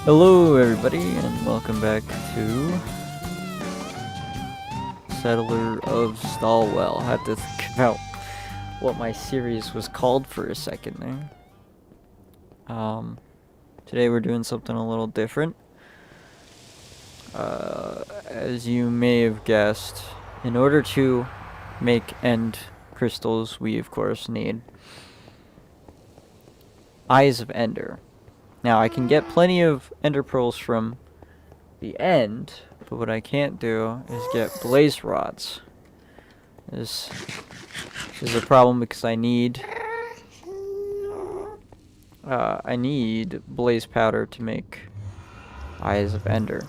Hello everybody and welcome back to Settler of Stalwell. I had to think about what my series was called for a second there. Today we're doing something a little different. As you may have guessed, in order to make end crystals, we of course need Eyes of Ender. Now I can get plenty of Ender Pearls from the end, but what I can't do is get blaze rods. This is a problem because I need blaze powder to make Eyes of Ender.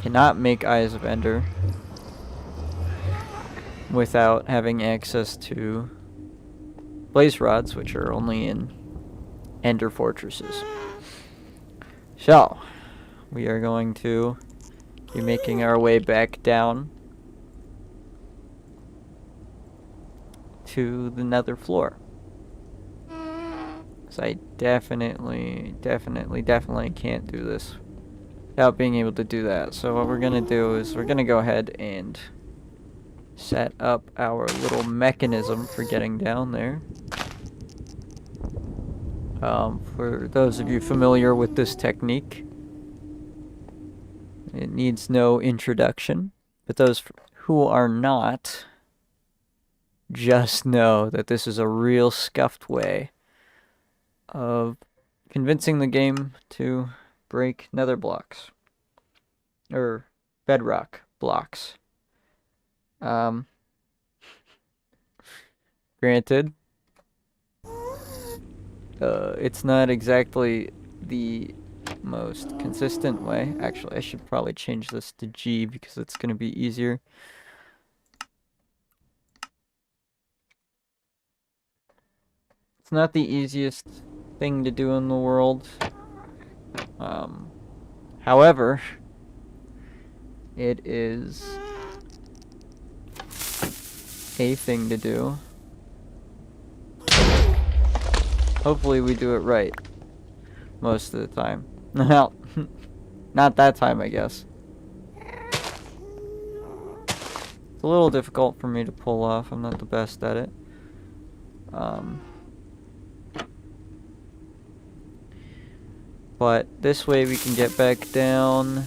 Cannot make Eyes of Ender without having access to blaze rods, which are only in Ender fortresses. So we are going to be making our way back down to the nether floor. Because I definitely can't do this without being able to do that. So what we're going to do is we're going to go ahead and set up our little mechanism for getting down there. For those of you familiar with this technique, it needs no introduction, but those who are not, just know that this is a real scuffed way of convincing the game to break nether blocks, or bedrock blocks. Granted, it's not exactly the most consistent way. Actually, I should probably change this to G because it's going to be easier. It's not the easiest thing to do in the world. However, it is a thing to do. Hopefully we do it right most of the time. Well, not that time, I guess. It's a little difficult for me to pull off. I'm not the best at it. But this way we can get back down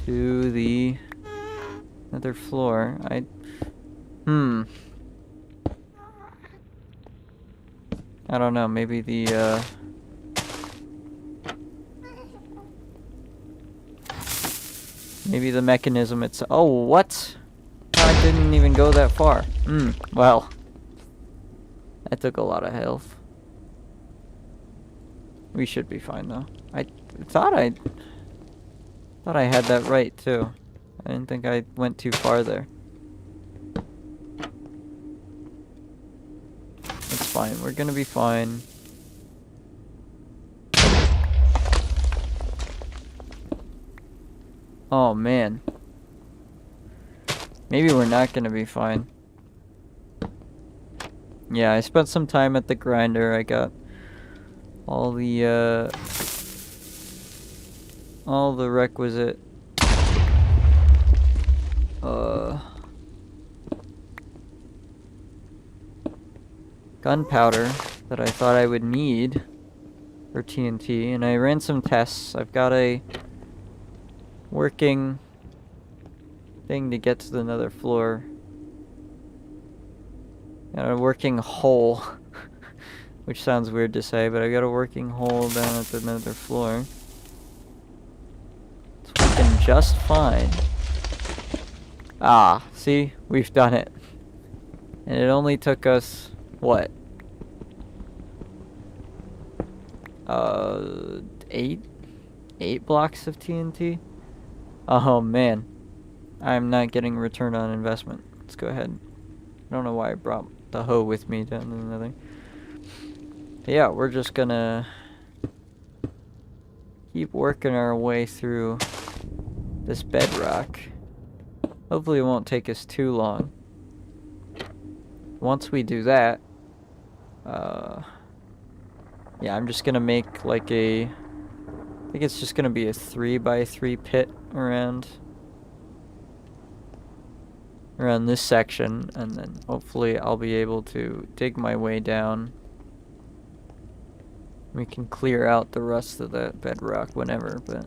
to the nether floor. I don't know, maybe the mechanism itself. Oh, what? I didn't even go that far. Well, that took a lot of health. We should be fine though. I thought I had that right too. I didn't think I went too far there. It's fine. We're gonna be fine. Oh man. Maybe we're not gonna be fine. Yeah, I spent some time at the grinder. I got all the requisite gunpowder that I thought I would need for TNT, and I ran some tests. I've got a working thing to get to the nether floor. Got a working hole, which sounds weird to say, but I got a working hole down at the nether floor. It's working just fine. Ah, see? We've done it. And it only took us, what? 8 blocks of TNT? Oh man. I'm not getting return on investment. Let's go ahead. I don't know why I brought the hoe with me down to the nether. Yeah, we're just gonna keep working our way through this bedrock. Hopefully it won't take us too long. Once we do that, Yeah, I'm just gonna make like I think it's just gonna be a 3x3 pit around this section, and then hopefully I'll be able to dig my way down. We can clear out the rest of the bedrock whenever, but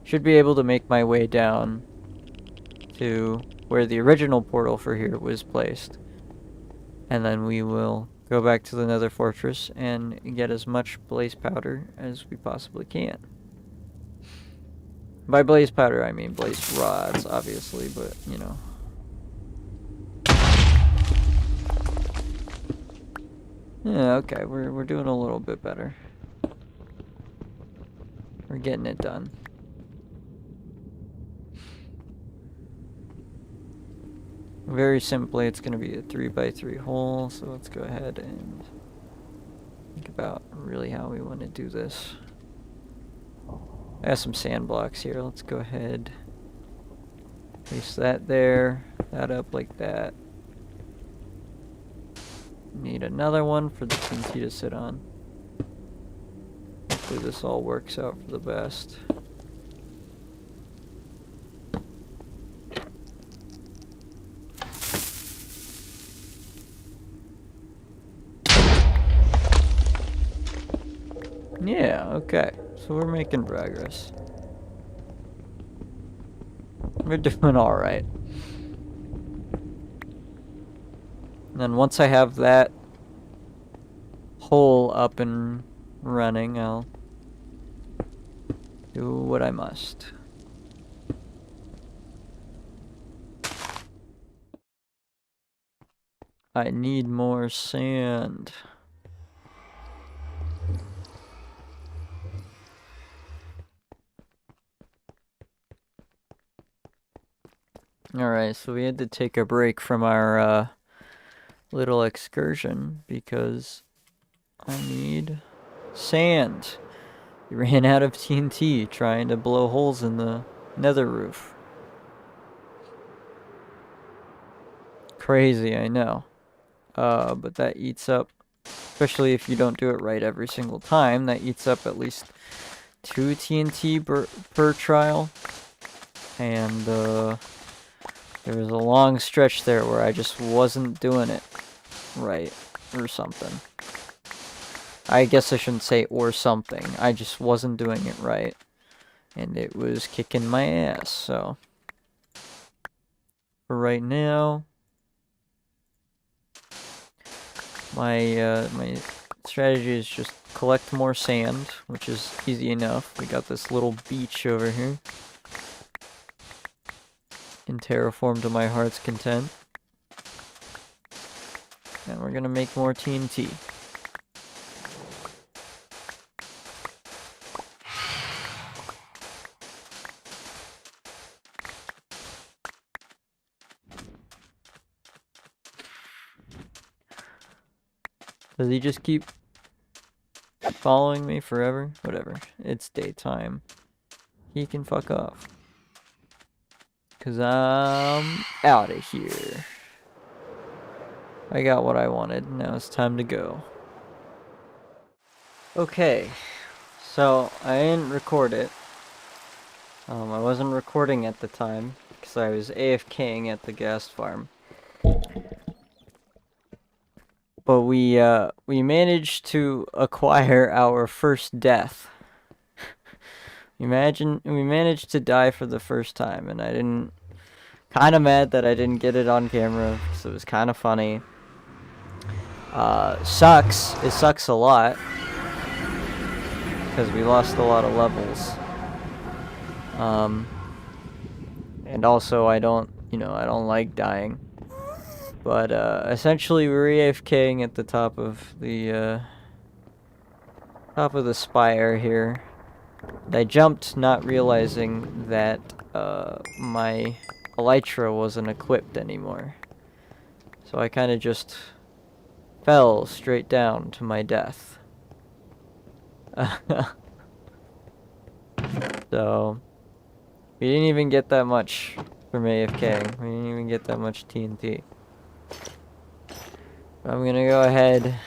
should be able to make my way down to where the original portal for here was placed. And then we will go back to the Nether Fortress and get as much blaze powder as we possibly can. By blaze powder, I mean blaze rods, obviously, but, you know. Yeah, okay, we're doing a little bit better. We're getting it done. Very simply, it's going to be a 3x3 hole, so let's go ahead and think about really how we want to do this. I have some sand blocks here. Let's go ahead. Place that there, that up like that. Need another one for the TNT to sit on. Hopefully this all works out for the best. Yeah, okay. So we're making progress. We're doing alright. And then once I have that hole up and running, I'll do what I must. I need more sand. Alright, so we had to take a break from our little excursion because I need sand. We ran out of TNT trying to blow holes in the nether roof. Crazy, I know. But that eats up, especially if you don't do it right every single time, that eats up at least 2 TNT per trial. And there was a long stretch there where I just wasn't doing it right or something. I guess I shouldn't say or something. I just wasn't doing it right. And it was kicking my ass, so. For right now, my strategy is just collect more sand, which is easy enough. We got this little beach over here. And terraform to my heart's content. And we're gonna make more TNT. Does he just keep following me forever? Whatever. It's daytime. He can fuck off. 'Cause I'm out of here. I got what I wanted. Now it's time to go. Okay. So, I didn't record it. I wasn't recording at the time because I was AFKing at the gas farm. But we managed to acquire our first death. Imagine we managed to die for the first time, and I didn't. Kind of mad that I didn't get it on camera because it was kind of funny. Sucks. It sucks a lot because we lost a lot of levels. And also I don't like dying. But essentially we were AFKing at the top of the spire here. And I jumped, not realizing that my elytra wasn't equipped anymore. So I kind of just fell straight down to my death. So we didn't even get that much from AFK. We didn't even get that much TNT. I'm gonna go ahead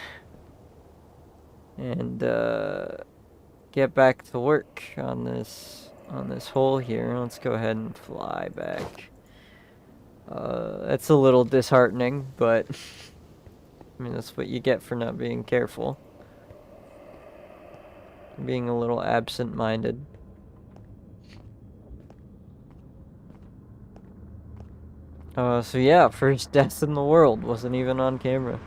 and get back to work on this hole here. Let's go ahead and fly back. That's a little disheartening, but I mean that's what you get for not being careful. Being a little absent-minded. So yeah, first death in the world, wasn't even on camera.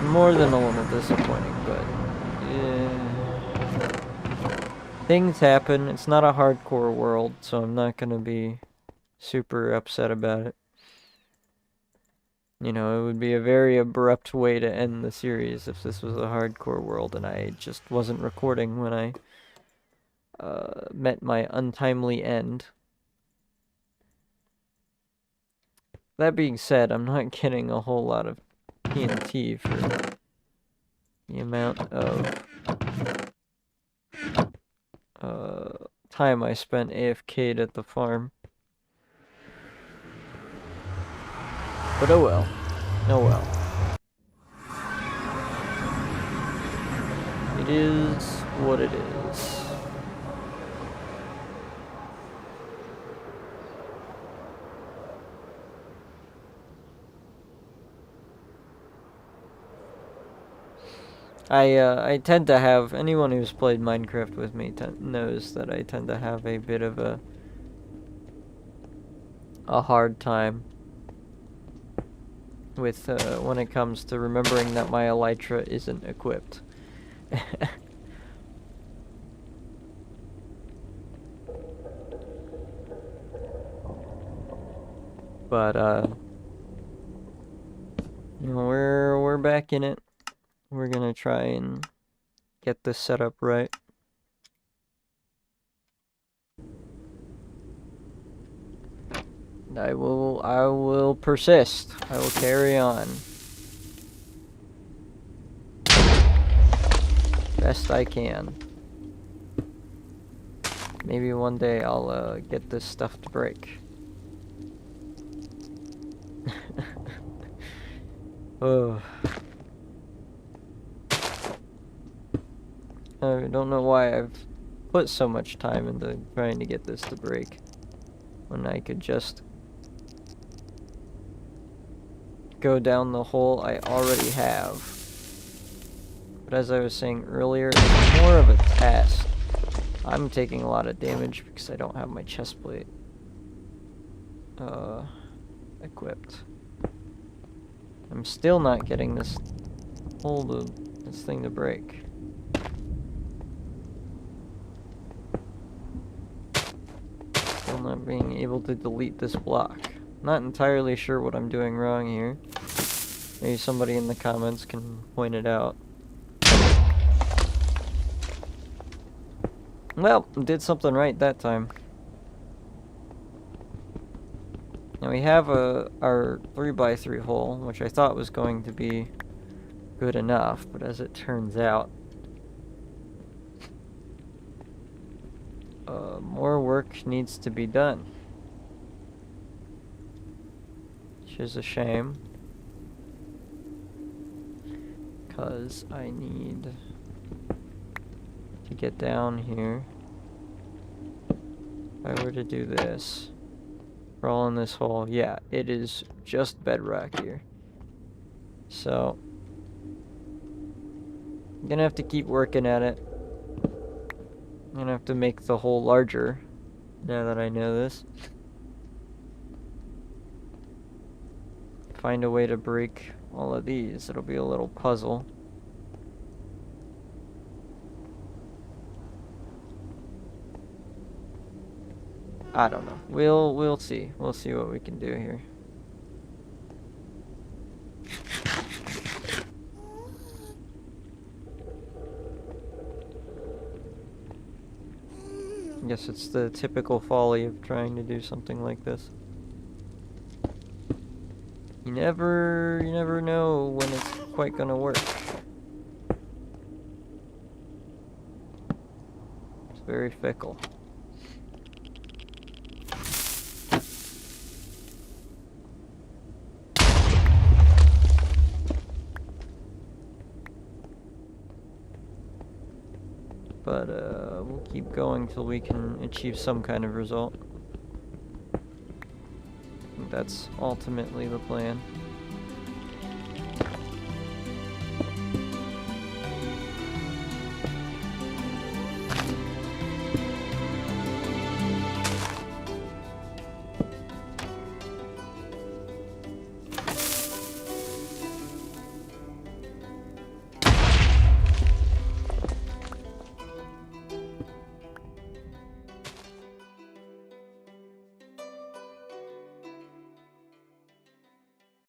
More than a little disappointing, but yeah. Things happen. It's not a hardcore world, so I'm not gonna be super upset about it. You know, it would be a very abrupt way to end the series if this was a hardcore world and I just wasn't recording when I met my untimely end. That being said, I'm not getting a whole lot of TNT for the amount of time I spent AFK'd at the farm. But oh well. Oh well. It is what it is. I tend to have, anyone who's played Minecraft with me knows that I tend to have a bit of a hard time with when it comes to remembering that my elytra isn't equipped. But you know, we're back in it. We're gonna try and get this set up right. I will persist. I will carry on. Best I can. Maybe one day I'll get this stuff to break. Oh. I don't know why I've put so much time into trying to get this to break when I could just go down the hole I already have. But as I was saying earlier, it's more of a test. I'm taking a lot of damage because I don't have my chest plate equipped. I'm still not getting this thing to break. Still not being able to delete this block. Not entirely sure what I'm doing wrong here. Maybe somebody in the comments can point it out. Well, did something right that time. Now we have our 3x3 hole, which I thought was going to be good enough, but as it turns out, more work needs to be done. Which is a shame, because I need to get down here. If I were to do this, crawl in this hole, yeah, it is just bedrock here. So, I'm gonna have to keep working at it. I'm gonna have to make the hole larger, now that I know this. Find a way to break all of these. It'll be a little puzzle. I don't know. We'll see. We'll see what we can do here. I guess it's the typical folly of trying to do something like this. You never know when it's quite gonna work. It's very fickle. But we'll keep going till we can achieve some kind of result. I think that's ultimately the plan.